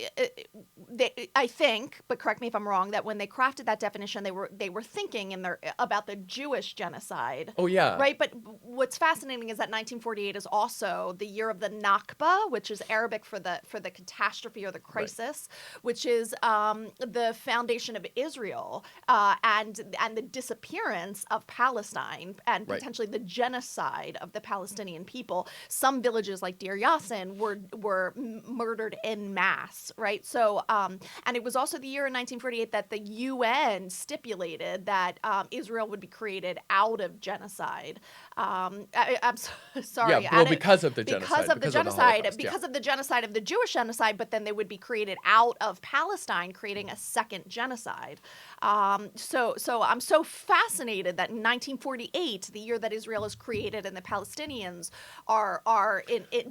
[SPEAKER 1] I think, but correct me if I'm wrong, that when they crafted that definition, they were thinking about the Jewish genocide.
[SPEAKER 2] Oh yeah,
[SPEAKER 1] right. But what's fascinating is that 1948 is also the year of the Nakba, which is Arabic for the catastrophe or the crisis, which is the foundation of Israel and the disappearance of Palestine and potentially the genocide of the Palestinian people. Some villages like Deir Yassin were murdered en masse, right? So and it was also the year in 1948 that the UN stipulated that Israel would be created out of genocide. I'm sorry.
[SPEAKER 2] Yeah, well, because of the genocide.
[SPEAKER 1] Because of the genocide.
[SPEAKER 2] Holocaust,
[SPEAKER 1] because of the genocide of the Jewish genocide, but then they would be created out of Palestine, creating a second genocide. So I'm so fascinated that in 1948, the year that Israel is created and the Palestinians are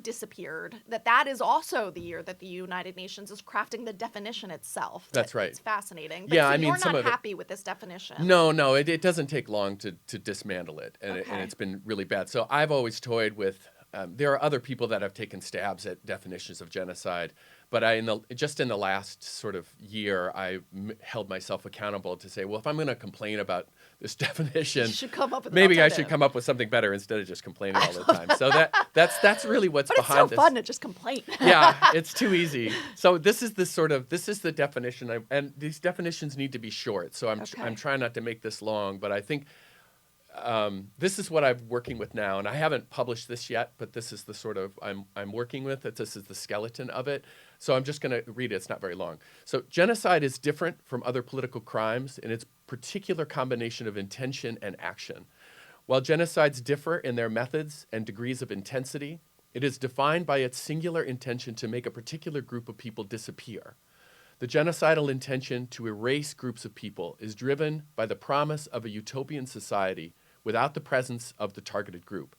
[SPEAKER 1] disappeared, that is also the year that the United Nations is crafting the definition itself.
[SPEAKER 2] That's right.
[SPEAKER 1] It's fascinating. But
[SPEAKER 2] Yeah,
[SPEAKER 1] so
[SPEAKER 2] I mean,
[SPEAKER 1] you're
[SPEAKER 2] some
[SPEAKER 1] not
[SPEAKER 2] of it-
[SPEAKER 1] happy with this definition.
[SPEAKER 2] No, it doesn't take long to dismantle it, and
[SPEAKER 1] Okay.
[SPEAKER 2] it's been really bad. So I've always toyed with. There are other people that have taken stabs at definitions of genocide, but just in the last sort of year, I held myself accountable to say, well, if I'm going to complain about this definition,
[SPEAKER 1] You should come up with an
[SPEAKER 2] maybe I should
[SPEAKER 1] alternative.
[SPEAKER 2] come up with something better instead of just complaining all the time. So that's really what's
[SPEAKER 1] But it's
[SPEAKER 2] behind
[SPEAKER 1] so
[SPEAKER 2] this.
[SPEAKER 1] fun to just complain.
[SPEAKER 2] Yeah, it's too easy. So this is the definition, and these definitions need to be short. So I'm trying not to make this long, but I think this is what I'm working with now, and I haven't published this yet, but this is the sort of I'm working with it. This is the skeleton of it. So I'm just going to read it. It's not very long. So genocide is different from other political crimes in its particular combination of intention and action. While genocides differ in their methods and degrees of intensity, it is defined by its singular intention to make a particular group of people disappear. The genocidal intention to erase groups of people is driven by the promise of a utopian society without the presence of the targeted group.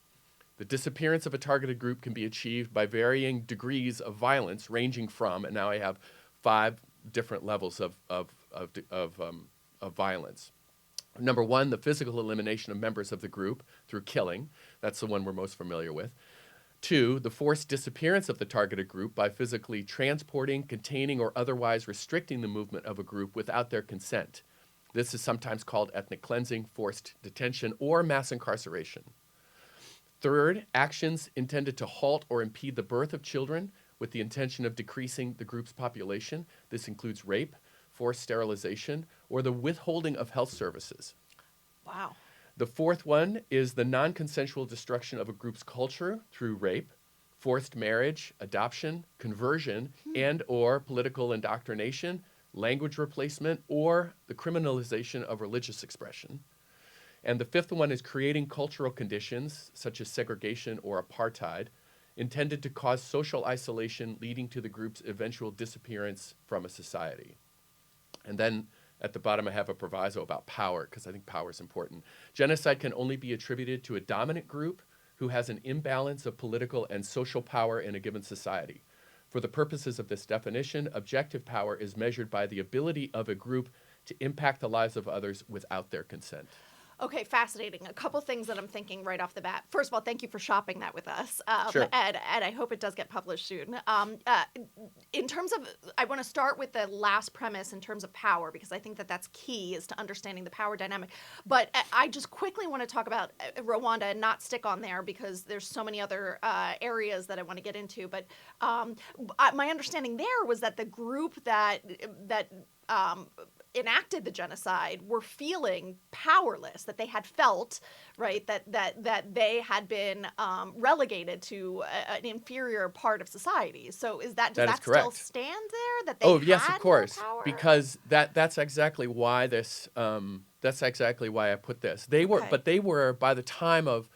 [SPEAKER 2] The disappearance of a targeted group can be achieved by varying degrees of violence, ranging from, and now I have 5 different levels of violence. Number 1, the physical elimination of members of the group through killing. That's the one we're most familiar with. 2, the forced disappearance of the targeted group by physically transporting, containing, or otherwise restricting the movement of a group without their consent. This is sometimes called ethnic cleansing, forced detention, or mass incarceration. 3rd, actions intended to halt or impede the birth of children with the intention of decreasing the group's population. This includes rape, forced sterilization, or the withholding of health services.
[SPEAKER 1] Wow.
[SPEAKER 2] The 4th one is the non-consensual destruction of a group's culture through rape, forced marriage, adoption, conversion, and or political indoctrination, language replacement, or the criminalization of religious expression. And the 5th one is creating cultural conditions, such as segregation or apartheid, intended to cause social isolation leading to the group's eventual disappearance from a society. And then at the bottom I have a proviso about power, because I think power is important. Genocide can only be attributed to a dominant group who has an imbalance of political and social power in a given society. For the purposes of this definition, objective power is measured by the ability of a group to impact the lives of others without their consent.
[SPEAKER 1] Okay, fascinating. A couple things that I'm thinking right off the bat. First of all, thank you for shopping that with us.
[SPEAKER 2] Sure.
[SPEAKER 1] And I hope it does get published soon. In terms of, I want to start with the last premise in terms of power, because I think that that's key, is to understanding the power dynamic. But I just quickly want to talk about Rwanda and not stick on there, because there's so many other areas that I want to get into. But my understanding there was that the group that enacted the genocide were feeling powerless, that they had felt, right, that they had been relegated to an inferior part of society. So does that still
[SPEAKER 2] correct.
[SPEAKER 1] stand there? That they
[SPEAKER 2] Yes,
[SPEAKER 1] had
[SPEAKER 2] of course,
[SPEAKER 1] more power?
[SPEAKER 2] because that's exactly why this. That's exactly why I put this. They were,
[SPEAKER 1] Okay.
[SPEAKER 2] but they were by the time of.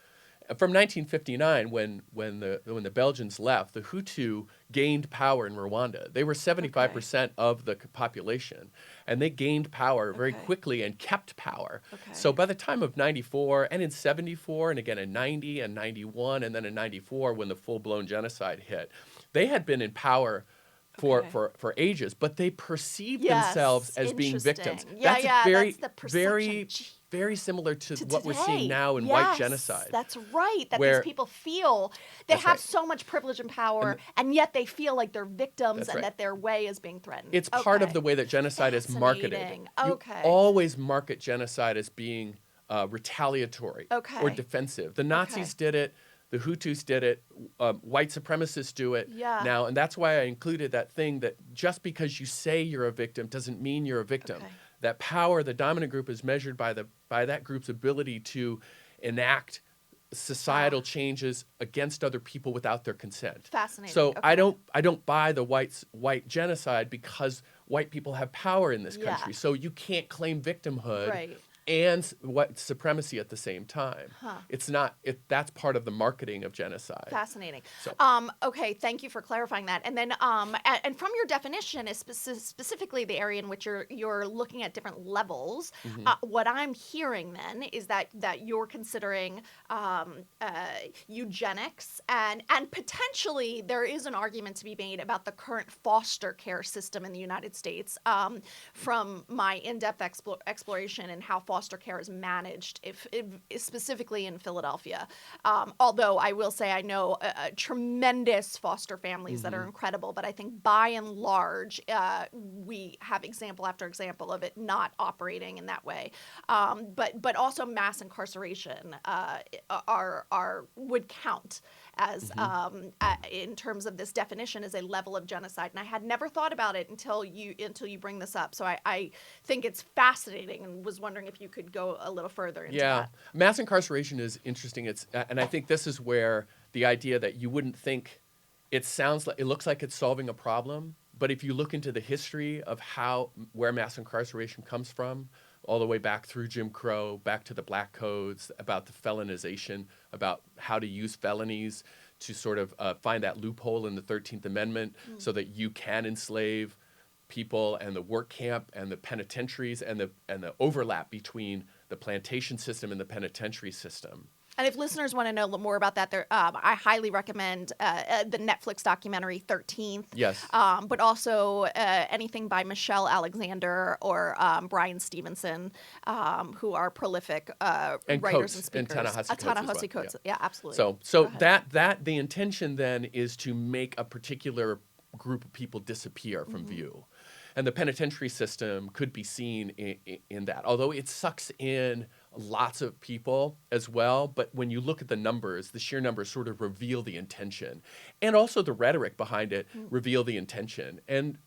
[SPEAKER 2] From 1959, when the Belgians left, the Hutu gained power in Rwanda. They were 75% of the population, and they gained power very
[SPEAKER 1] Okay.
[SPEAKER 2] quickly and kept power.
[SPEAKER 1] Okay.
[SPEAKER 2] So by the time of 94, and in 74, and again in 90 and 91, and then in 94, when the full-blown genocide hit, they had been in power
[SPEAKER 1] Okay.
[SPEAKER 2] for ages, but they perceived
[SPEAKER 1] Yes,
[SPEAKER 2] themselves as being victims.
[SPEAKER 1] interesting. Yeah,
[SPEAKER 2] That's
[SPEAKER 1] yeah,
[SPEAKER 2] very,
[SPEAKER 1] that's the perception.
[SPEAKER 2] very,
[SPEAKER 1] Gee.
[SPEAKER 2] very similar to what we're
[SPEAKER 1] Today.
[SPEAKER 2] seeing now in white
[SPEAKER 1] Yes,
[SPEAKER 2] genocide.
[SPEAKER 1] That's right. That
[SPEAKER 2] where-
[SPEAKER 1] these people feel they
[SPEAKER 2] That's
[SPEAKER 1] have
[SPEAKER 2] right.
[SPEAKER 1] so much privilege and power, and yet they feel like they're victims
[SPEAKER 2] That's
[SPEAKER 1] and
[SPEAKER 2] right.
[SPEAKER 1] that their way is being threatened.
[SPEAKER 2] It's part of
[SPEAKER 1] Okay.
[SPEAKER 2] the way that genocide is marketed.
[SPEAKER 1] Fascinating.
[SPEAKER 2] You
[SPEAKER 1] Okay.
[SPEAKER 2] always market genocide as being retaliatory
[SPEAKER 1] Okay.
[SPEAKER 2] or defensive. The Nazis did it. The Hutus did it. White supremacists do it
[SPEAKER 1] Yeah.
[SPEAKER 2] now. And that's why I included that thing that just because you say you're a victim doesn't mean you're a victim.
[SPEAKER 1] Okay.
[SPEAKER 2] That power, the dominant group, is measured by that group's ability to enact societal changes against other people without their consent.
[SPEAKER 1] Fascinating.
[SPEAKER 2] So
[SPEAKER 1] Okay.
[SPEAKER 2] I don't buy the white genocide because white people have power in this
[SPEAKER 1] Yeah.
[SPEAKER 2] country. So you can't claim victimhood
[SPEAKER 1] Right.
[SPEAKER 2] and white supremacy at the same time.
[SPEAKER 1] Huh.
[SPEAKER 2] It's not. That's part of the marketing of genocide.
[SPEAKER 1] Fascinating.
[SPEAKER 2] So-
[SPEAKER 1] Okay, thank you for clarifying that. And then, and from your definition, is specifically the area in which you're looking at different levels. What I'm hearing then is that you're considering eugenics, and potentially there is an argument to be made about the current foster care system in the United States. From my in-depth exploration and how foster care is managed, if specifically in Philadelphia. Although I will say I know tremendous foster families that are incredible, but I think by and large we have example after example of it not operating in that way. But also mass incarceration would count as in terms of this definition as a level of genocide, and I had never thought about it until you bring this up. So I think it's fascinating, and was wondering if you could go a little further into that.
[SPEAKER 2] Mass incarceration is interesting. And I think this is where the idea that you wouldn't think it looks like it's solving a problem, but if you look into the history of where mass incarceration comes from, all the way back through Jim Crow, back to the Black Codes, about the felonization, about how to use felonies to sort of find that loophole in the 13th Amendment so that you can enslave people, and the work camp and the penitentiaries and the overlap between the plantation system and the penitentiary system.
[SPEAKER 1] And if listeners want to know more about that, I highly recommend the Netflix documentary 13th.
[SPEAKER 2] Yes.
[SPEAKER 1] But also anything by Michelle Alexander or Brian Stevenson, who are prolific
[SPEAKER 2] And
[SPEAKER 1] writers
[SPEAKER 2] Coates,
[SPEAKER 1] and speakers.
[SPEAKER 2] and Ta-Nehisi Coates as well,
[SPEAKER 1] Ta-Nehisi Coates. Yeah, absolutely.
[SPEAKER 2] So
[SPEAKER 1] Go ahead.
[SPEAKER 2] that the intention then is to make a particular group of people disappear from view. And the penitentiary system could be seen in that, although it sucks in lots of people as well. But when you look at the numbers, the sheer numbers sort of reveal the intention. And also the rhetoric behind it reveal the intention. And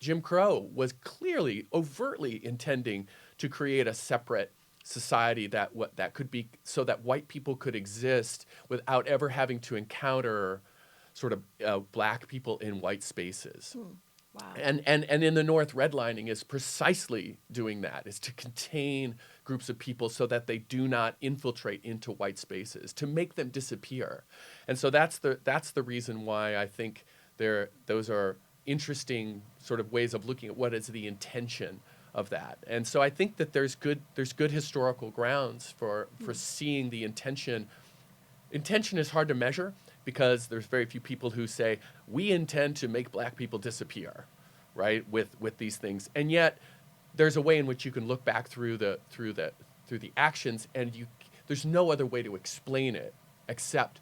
[SPEAKER 2] Jim Crow was clearly, overtly intending to create a separate society that could be, so that white people could exist without ever having to encounter sort of black people in white spaces.
[SPEAKER 1] Wow.
[SPEAKER 2] And in the North, redlining is precisely doing that, is to contain groups of people so that they do not infiltrate into white spaces, to make them disappear. And so that's the reason why I think those are interesting sort of ways of looking at what is the intention of that. And so I think that there's good historical grounds for seeing the intention. Intention is hard to measure because there's very few people who say, we intend to make black people disappear, right, with these things. And yet there's a way in which you can look back through the actions, and there's no other way to explain it except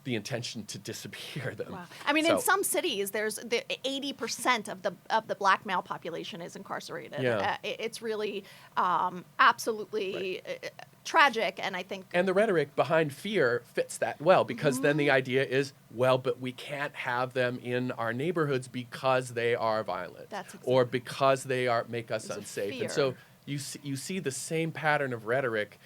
[SPEAKER 2] the intention to disappear them.
[SPEAKER 1] Wow. I mean, in some cities, there's 80% of the black male population is incarcerated.
[SPEAKER 2] Yeah.
[SPEAKER 1] It's really absolutely tragic, and I think.
[SPEAKER 2] And the rhetoric behind fear fits that well, because then the idea is, well, but we can't have them in our neighborhoods because they are violent, or because they make us unsafe. And so you see the same pattern of rhetoric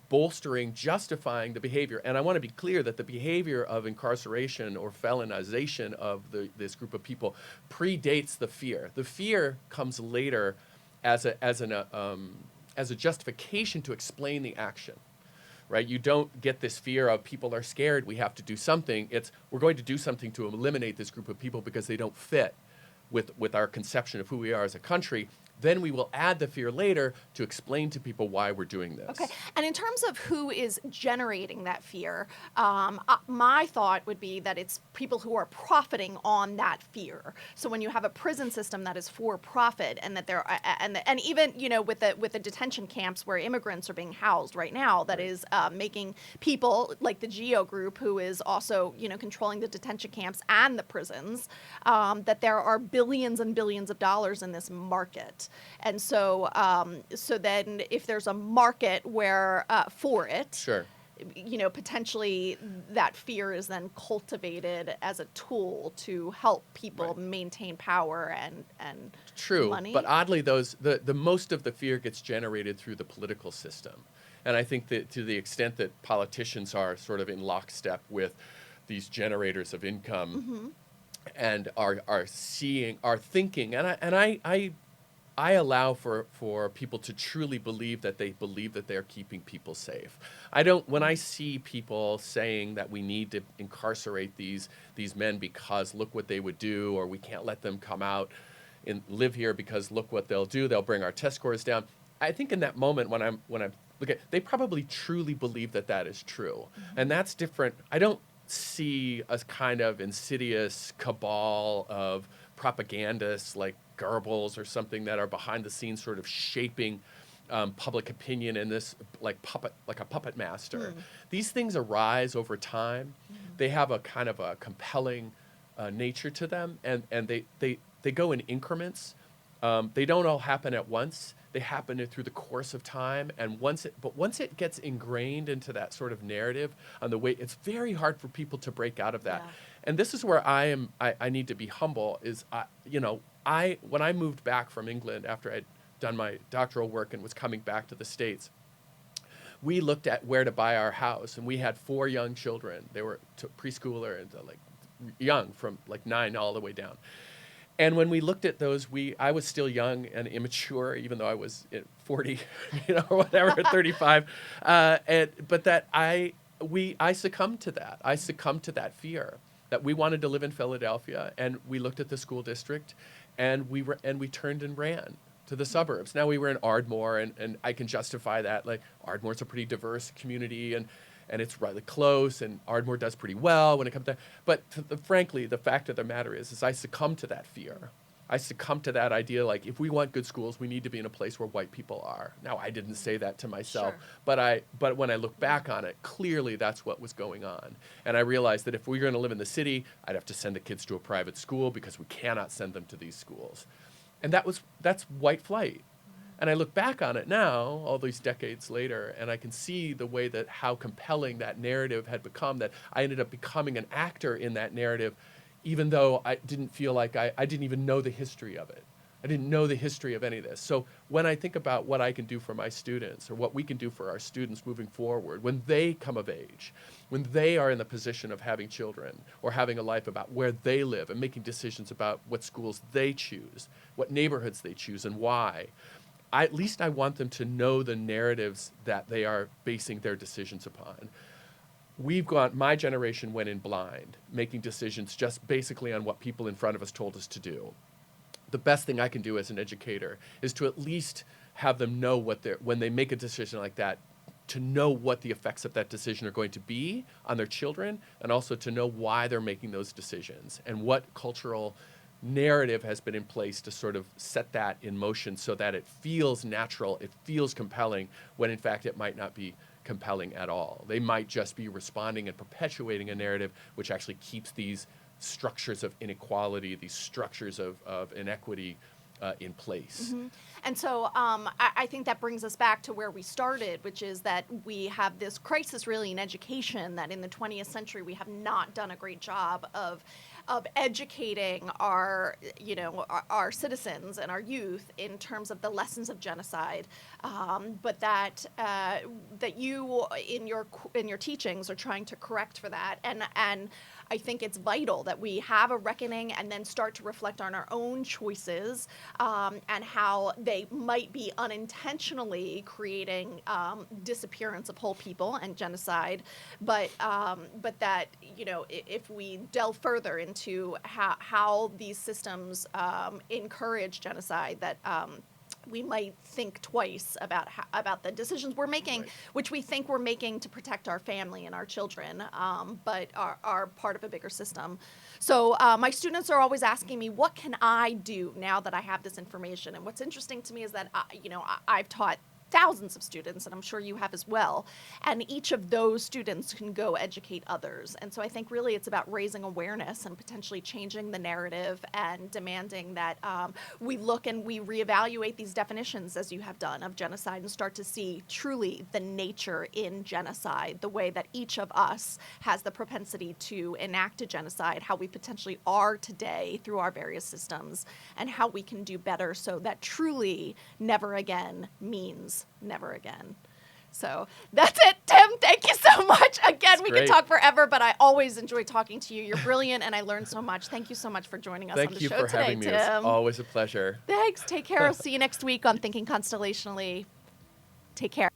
[SPEAKER 2] bolstering, justifying the behavior. And I want to be clear that the behavior of incarceration or felonization of this group of people predates the fear. The fear comes later as a justification to explain the action, right? You don't get this fear of people are scared, we have to do something. It's we're going to do something to eliminate this group of people because they don't fit with our conception of who we are as a country. Then we will add the fear later to explain to people why we're doing this.
[SPEAKER 1] Okay. And in terms of who is generating that fear, my thought would be that it's people who are profiting on that fear. So when you have a prison system that is for profit, and that there and even with the detention camps where immigrants are being housed right now, that is making people like the Geo Group, who is also controlling the detention camps and the prisons, that there are billions and billions of dollars in this market. And so, so then, if there's a market where for it,
[SPEAKER 2] sure,
[SPEAKER 1] potentially that fear is then cultivated as a tool to help people maintain power and
[SPEAKER 2] true.
[SPEAKER 1] Money.
[SPEAKER 2] But oddly, the most of the fear gets generated through the political system, and I think that to the extent that politicians are sort of in lockstep with these generators of income, and are thinking, and I allow for people to truly believe that they're keeping people safe. When I see people saying that we need to incarcerate these men because look what they would do, or we can't let them come out and live here because look what they'll do, they'll bring our test scores down. I think in that moment when I'm looking, they probably truly believe that is true. And that's different. I don't see a kind of insidious cabal of propagandists like Goebbels or something that are behind the scenes sort of shaping public opinion in this like a puppet master. These things arise over time. They have a kind of a compelling nature to them, and they go in increments. They don't all happen at once. They happen through the course of time, and once it gets ingrained into that sort of narrative on the way, it's very hard for people to break out of that. Yeah. And this is where I need to be humble. When I moved back from England after I'd done my doctoral work and was coming back to the States, we looked at where to buy our house, and we had 4 young children. They were preschooler and young, from 9 all the way down. And when we looked at those, I was still young and immature, even though I was 40, or whatever, 35. But I succumbed to that. I succumbed to that fear that we wanted to live in Philadelphia, and we looked at the school district, and we turned and ran to the suburbs. Now we were in Ardmore, and I can justify that. Ardmore's a pretty diverse community, and it's rather close, and Ardmore does pretty well when it comes to. But frankly, the fact of the matter is I succumbed to that fear. I succumbed to that idea, if we want good schools, we need to be in a place where white people are. Now, I didn't say that to myself, sure. But when I look back on it, clearly that's what was going on. And I realized that if we were going to live in the city, I'd have to send the kids to a private school because we cannot send them to these schools. And that's white flight. And I look back on it now, all these decades later, and I can see the way that how compelling that narrative had become, that I ended up becoming an actor in that narrative, even though I didn't feel like I didn't even know the history of it. I didn't know the history of any of this. So when I think about what I can do for my students, or what we can do for our students moving forward, when they come of age, when they are in the position of having children or having a life about where they live and making decisions about what schools they choose, what neighborhoods they choose, and why, at least I want them to know the narratives that they are basing their decisions upon. My generation went in blind, making decisions just basically on what people in front of us told us to do. the best thing I can do as an educator is to at least have them know when they make a decision like that, to know what the effects of that decision are going to be on their children, and also to know why they're making those decisions and what cultural narrative has been in place to sort of set that in motion so that it feels natural, it feels compelling, when in fact it might not be compelling at all. They might just be responding and perpetuating a narrative which actually keeps these structures of inequality, these structures of inequity in place.
[SPEAKER 1] Mm-hmm. And so I think that brings us back to where we started, which is that we have this crisis really in education, that in the 20th century we have not done a great job of educating our citizens and our youth in terms of the lessons of genocide, but that you in your teachings are trying to correct for that, and I think it's vital that we have a reckoning and then start to reflect on our own choices, and how they might be unintentionally creating disappearance of whole people and genocide, but that if we delve further into how these systems encourage genocide, that we might think twice about the decisions we're making,
[SPEAKER 2] Right.
[SPEAKER 1] which we think we're making to protect our family and our children, but are part of a bigger system. So my students are always asking me, what can I do now that I have this information? And what's interesting to me is that I've taught thousands of students, and I'm sure you have as well, and each of those students can go educate others. And so I think really it's about raising awareness and potentially changing the narrative and demanding that we look and we reevaluate these definitions, as you have done, of genocide, and start to see truly the nature in genocide, the way that each of us has the propensity to enact a genocide, how we potentially are today through our various systems, and how we can do better so that truly never again means never again. So that's it, Tim. Thank you so much. Again, we could
[SPEAKER 2] great.
[SPEAKER 1] talk forever, but I always enjoy talking to you. You're brilliant, and I learned so much. Thank you so much for joining us on
[SPEAKER 2] Thank
[SPEAKER 1] the
[SPEAKER 2] you
[SPEAKER 1] show
[SPEAKER 2] for
[SPEAKER 1] today,
[SPEAKER 2] having me.
[SPEAKER 1] Tim.
[SPEAKER 2] It's always a pleasure.
[SPEAKER 1] Thanks. Take care. I'll see you next week on Thinking Constellationally. Take care.